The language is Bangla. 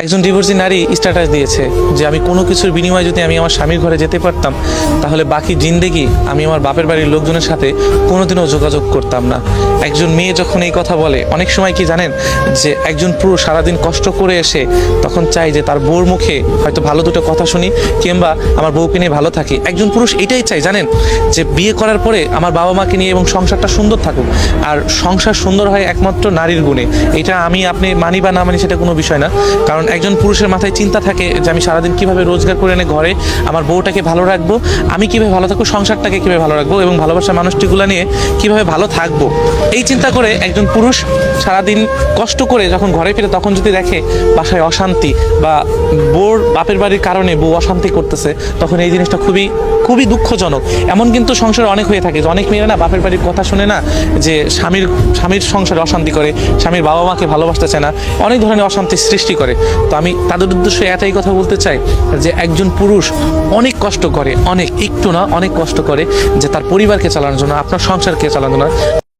একজন ডিভোর্সি নারী স্ট্যাটাস দিয়েছে যে আমি কোনো কিছুর বিনিময়ে যদি আমি আমার স্বামীর ঘরে যেতে পারতাম তাহলে বাকি জিন্দেগি আমি আমার বাপের বাড়ির লোকজনের সাথে কোনোদিনও যোগাযোগ করতাম না। একজন মেয়ে যখন এই কথা বলে, অনেক সময় কি জানেন যে একজন পুরুষ সারাদিন কষ্ট করে এসে তখন চাই যে তার বউর মুখে হয়তো ভালো দুটো কথা শুনি কিংবা আমার বউকে নিয়ে ভালো থাকি। একজন পুরুষ এটাই চাই জানেন, যে বিয়ে করার পরে আমার বাবা মাকে নিয়ে এবং সংসারটা সুন্দর থাকুক। আর সংসার সুন্দর হয় একমাত্র নারীর গুণে। এটা আমি আপনি মানি বা না মানি সেটা কোনো বিষয় না, কারণ একজন পুরুষের মাথায় চিন্তা থাকে যে আমি সারাদিন কীভাবে রোজগার করে এনে ঘরে আমার বউটাকে ভালো রাখবো, আমি কীভাবে ভালো থাকবো, সংসারটাকে কীভাবে ভালো রাখবো এবং ভালোবাসার মানুষটিগুলো নিয়ে কীভাবে ভালো থাকবো। এই চিন্তা করে একজন পুরুষ সারাদিন কষ্ট করে যখন ঘরে ফিরে তখন যদি দেখে বাসায় অশান্তি বা বউর বাপের বাড়ির কারণে বউ অশান্তি করতেছে, তখন এই জিনিসটা খুবই খুবই দুঃখজনক। এমন কিন্তু সংসারে অনেক হয়ে থাকে যে অনেক মেয়েরা না বাপের বাড়ির কথা শুনে না, যে স্বামীর সংসারে অশান্তি করে, স্বামীর বাবা মাকে ভালোবাসতে চায় না, অনেক ধরনের অশান্তির সৃষ্টি করে। তো আমি তাদের উদ্দেশ্যে এটাই কথা বলতে চাই যে একজন পুরুষ অনেক কষ্ট করে, অনেক, একটু না অনেক কষ্ট করে যে তার পরিবারকে চালানোর জন্য, আপনার সংসারকে চালানোর জন্য।